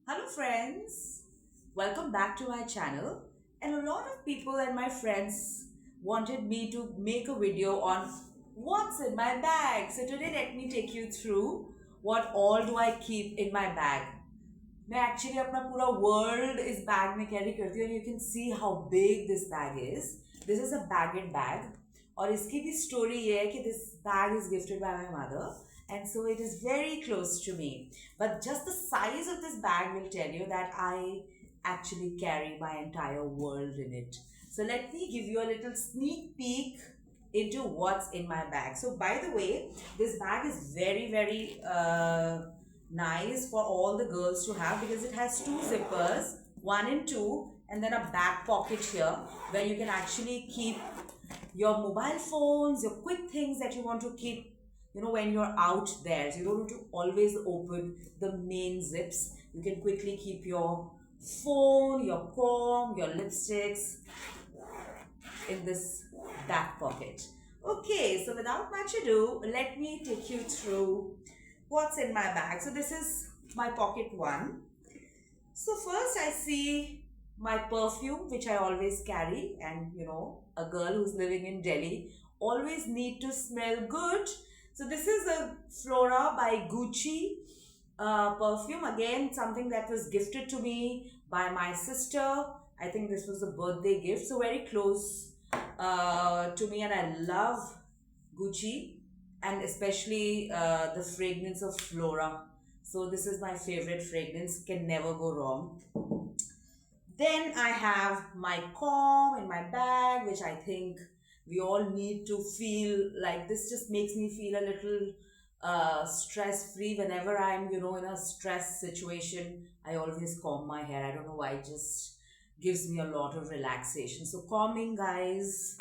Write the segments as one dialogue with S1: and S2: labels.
S1: Hello friends, welcome back to my channel. And a lot of people and my friends wanted me to make a video on what's in my bag. So today let me take you through what all do I keep in my bag. मैं actually अपना पूरा world इस bag में carry करती हूँ and you can see how big this bag is. This is a bagged bag और इसकी भी story ये है कि this bag is gifted by my mother and so it is very close to me. But just the size of this bag will tell you that I actually carry my entire world in it. So let me give you a little sneak peek into what's in my bag. So by the way, this bag is very nice for all the girls to have because it has two zippers, one and two, and then a back pocket here where you can actually keep your mobile phones, your quick things that you want to keep, when you're out there. So you don't need to always open the main zips. You can quickly keep your phone, your comb, your lipsticks in this back pocket. Okay, so without much ado, let me take you through what's in my bag. So this is my pocket one. So first I see my perfume, which I always carry, and a girl who's living in Delhi always need to smell good. So this is a Flora by Gucci perfume. Again, something that was gifted to me by my sister. I think this was a birthday gift, so very close to me, and I love Gucci and especially the fragrance of Flora. So this is my favorite fragrance, can never go wrong. Then I have my comb in my bag, which I think we all need to feel like this just makes me feel a little stress free whenever I'm, in a stress situation. I always comb my hair. I don't know why, it just gives me a lot of relaxation. So combing, guys.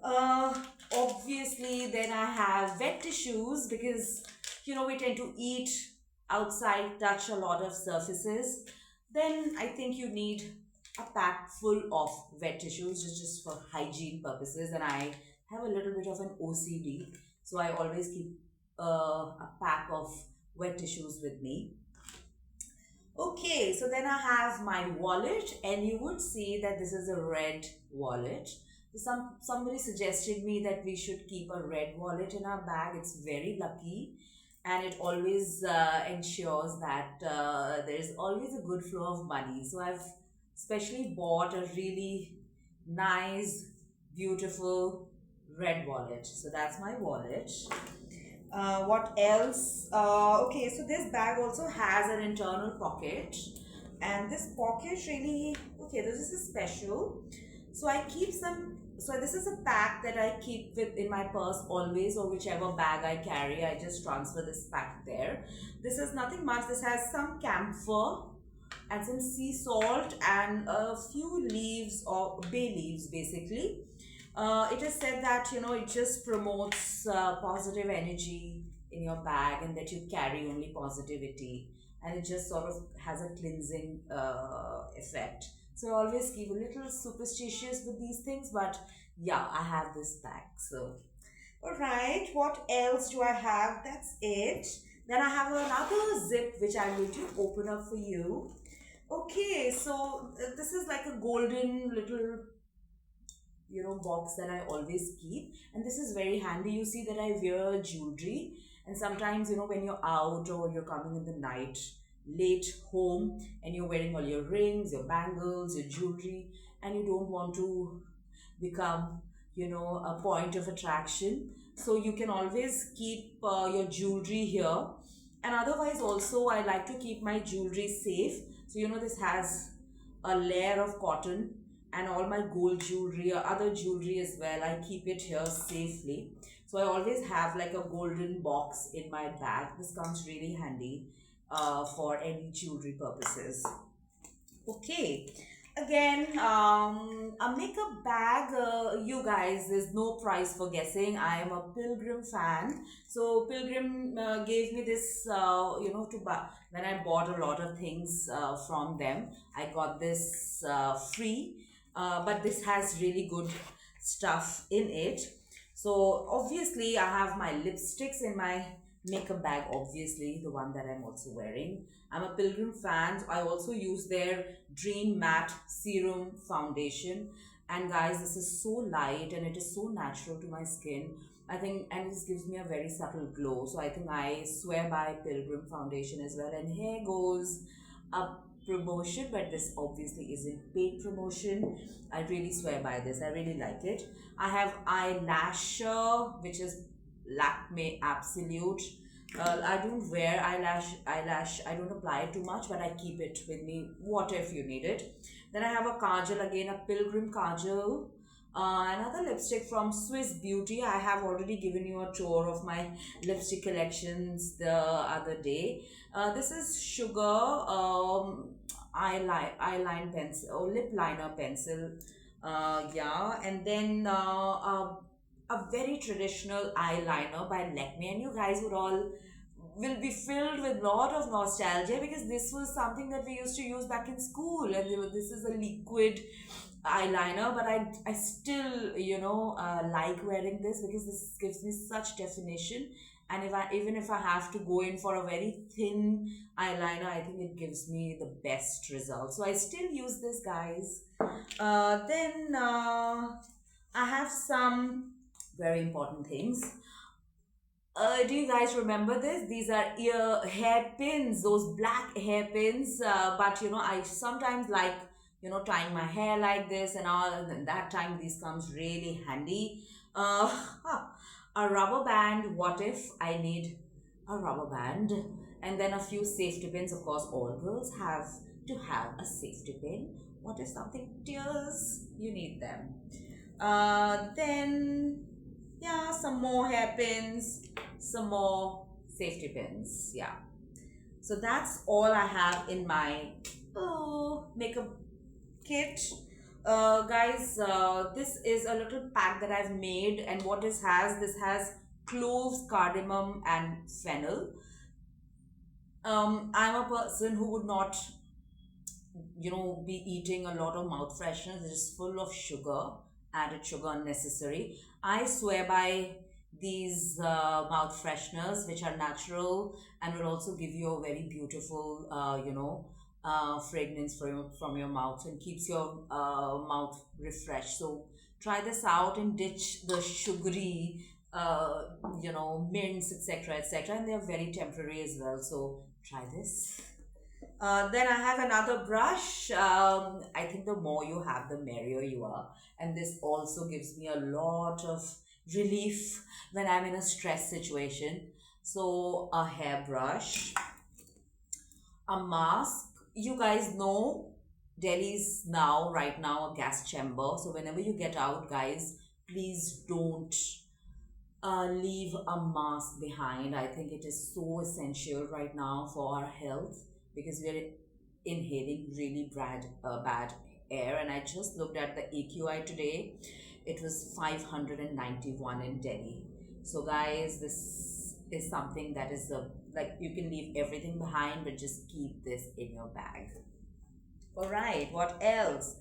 S1: Uh, Obviously, then I have wet tissues because we tend to eat outside, touch a lot of surfaces. Then I think you need a pack full of wet tissues just for hygiene purposes. And I have a little bit of an OCD, so I always keep a pack of wet tissues with me. Okay, so then I have my wallet, and you would see that this is a red wallet. Somebody suggested me that we should keep a red wallet in our bag. It's very lucky, and it always ensures that there's always a good flow of money. So I've specially bought a really nice, beautiful red wallet. So that's my wallet. What else? Okay, so this bag also has an internal pocket, and this pocket really, okay, this is special. So I keep some. So this is a pack that I keep with in my purse always, or whichever bag I carry. I just transfer this pack there. This is nothing much. This has some camphor and some sea salt and a few leaves or bay leaves basically. It is said that it just promotes positive energy in your bag and that you carry only positivity, and it just sort of has a cleansing effect. So I always keep a little superstitious with these things, but yeah, I have this bag. So all right, what else do I have? That's it. Then I have another zip which I'm going to open up for you. Okay, so this is like a golden little box that I always keep, and this is very handy. You see that I wear jewelry, and sometimes when you're out or you're coming in the night late home and you're wearing all your rings, your bangles, your jewelry, and you don't want to become a point of attraction, so you can always keep your jewelry here. And otherwise also I like to keep my jewelry safe. So this has a layer of cotton, and all my gold jewelry or other jewelry as well, I keep it here safely. So I always have like a golden box in my bag. This comes really handy for any jewelry purposes. Okay, again, a makeup bag, you guys, there's no price for guessing. I am a Pilgrim fan. So Pilgrim gave me this, to buy. When I bought a lot of things from them, I got this free. But this has really good stuff in it. So obviously I have my lipsticks in my makeup bag, obviously, the one that I'm also wearing. I'm a Pilgrim fan. I also use their Dream Matte Serum Foundation. And guys, this is so light and it is so natural to my skin. I think, and this gives me a very subtle glow. So I think I swear by Pilgrim Foundation as well. And here goes a promotion, but this obviously isn't paid promotion. I really swear by this. I really like it. I have eyelasher, which is Lakme Absolute. I don't wear eyelash. I don't apply it too much, but I keep it with me. What if you need it? Then I have a kajal again, a Pilgrim kajal. Another lipstick from Swiss Beauty. I have already given you a tour of my lipstick collections the other day. This is Sugar eyeline pencil or lip liner pencil. Yeah, and then a very traditional eyeliner by Lakme, and you guys would all will be filled with lot of nostalgia because this was something that we used to use back in school, and this is a liquid eyeliner, but I still like wearing this because this gives me such definition. And if I even if I have to go in for a very thin eyeliner, I think it gives me the best result. So I still use this, guys. Then I have some very important things. Do you guys remember this? These are hairpins, those black hairpins. But I sometimes like tying my hair like this and all. And that time these comes really handy. Uh, a rubber band. What if I need a rubber band? And then a few safety pins. Of course, all girls have to have a safety pin. What if something tears? You need them. Then yeah, some more hairpins, some more safety pins. Yeah. So that's all I have in my makeup kit. Guys, this is a little pack that I've made, and what this has cloves, cardamom, and fennel. I'm a person who would not be eating a lot of mouth fresheners. It is full of sugar, added sugar unnecessary. I swear by these mouth fresheners, which are natural and will also give you a very beautiful fragrance from your mouth and keeps your mouth refreshed. So try this out and ditch the sugary mints, etc., etc., and they are very temporary as well. So try this. Then I have another brush. I think the more you have, the merrier you are. And this also gives me a lot of relief when I'm in a stress situation. So, a hairbrush, a mask. You guys know Delhi's now, right now, a gas chamber. So, whenever you get out, guys, please don't leave a mask behind. I think it is so essential right now for our health because we're inhaling really bad air. And I just looked at the AQI today. It was 591 in Delhi. So, guys, this is something that is like you can leave everything behind, but just keep this in your bag. All right, what else?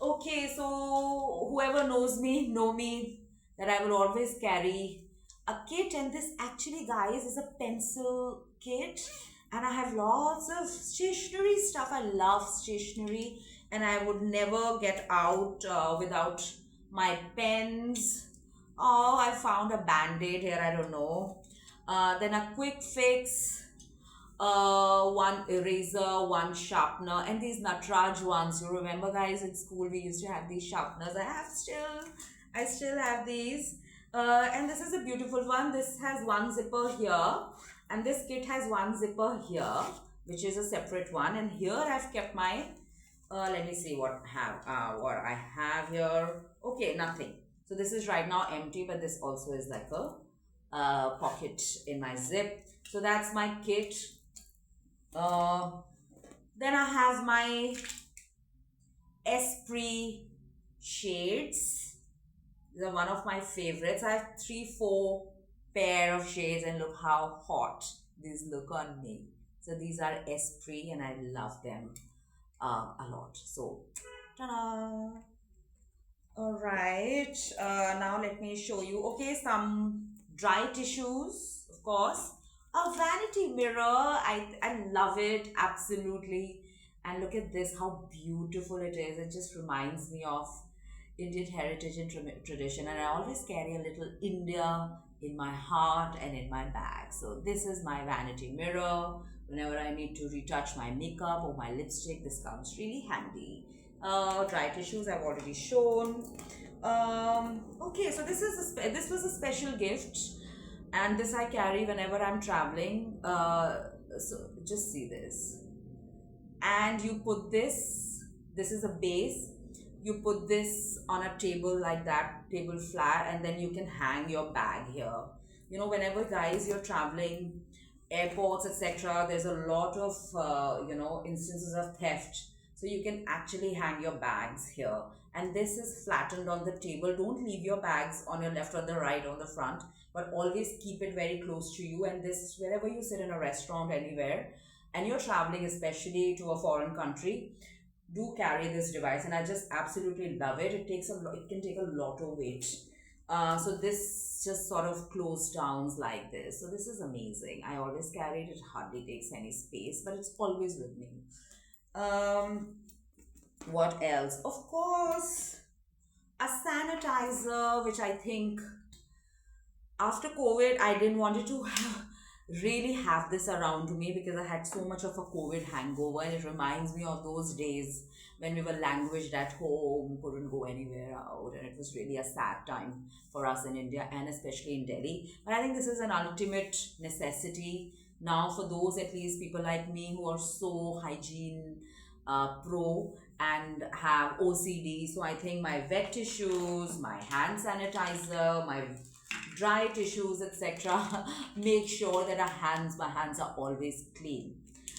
S1: Okay, so whoever knows me, know me that I will always carry a kit, and this actually, guys, is a pencil kit, and I have lots of stationery stuff. I love stationery, and I would never get out without my pens. Oh, I found a band-aid here, I don't know. Then a quick fix, one eraser, one sharpener, and these Natraj ones. You remember, guys, in school we used to have these sharpeners. I still have these. And this is a beautiful one. This has one zipper here, and this kit has one zipper here, which is a separate one. And here I've kept my. Let me see what I have here. Okay, nothing. So this is right now empty, but this also is like a pocket in my zip. So that's my kit. Uh, then I have my Esprit shades. They're one of my favorites. I have 3-4 pair of shades, and look how hot these look on me. So these are Esprit, and I love them a lot. So, ta-da! All right. Now let me show you. Okay, some dry tissues, of course. A vanity mirror. I love it absolutely. And look at this, how beautiful it is. It just reminds me of Indian heritage and tradition. And I always carry a little India in my heart and in my bag. So this is my vanity mirror. Whenever I need to retouch my makeup or my lipstick, this comes really handy. Dry tissues I've already shown. Okay, so this was a special gift, and this I carry whenever I'm traveling. So just see this, and you put this. This is a base. You put this on a table like that, table flat, and then you can hang your bag here. Whenever guys you're traveling, airports, etc. There's a lot of instances of theft, so you can actually hang your bags here. And this is flattened on the table. Don't leave your bags on your left or the right or the front, but always keep it very close to you. And this, wherever you sit in a restaurant, anywhere, and you're traveling, especially to a foreign country, do carry this device. And I just absolutely love it. It can take a lot of weight. So this just sort of closed down like this. So this is amazing. I always carry it. It hardly takes any space, but it's always with me. Um, what else? Of course, a sanitizer, which I think after COVID, I didn't want to really have this around me because I had so much of a COVID hangover, and it reminds me of those days when we were languished at home, couldn't go anywhere out, and it was really a sad time for us in India and especially in Delhi. But I think this is an ultimate necessity now for those, at least people like me, who are so hygiene pro and have OCD. So I think my wet tissues, my hand sanitizer, my dry tissues, etc. Make sure that my hands are always clean.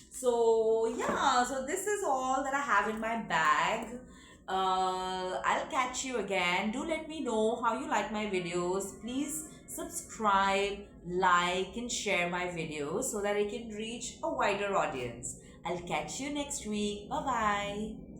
S1: So yeah, so this is all that I have in my bag. I'll catch you again. Do let me know how you like my videos. Please subscribe, like, and share my videos so that I can reach a wider audience. I'll catch you next week. Bye bye.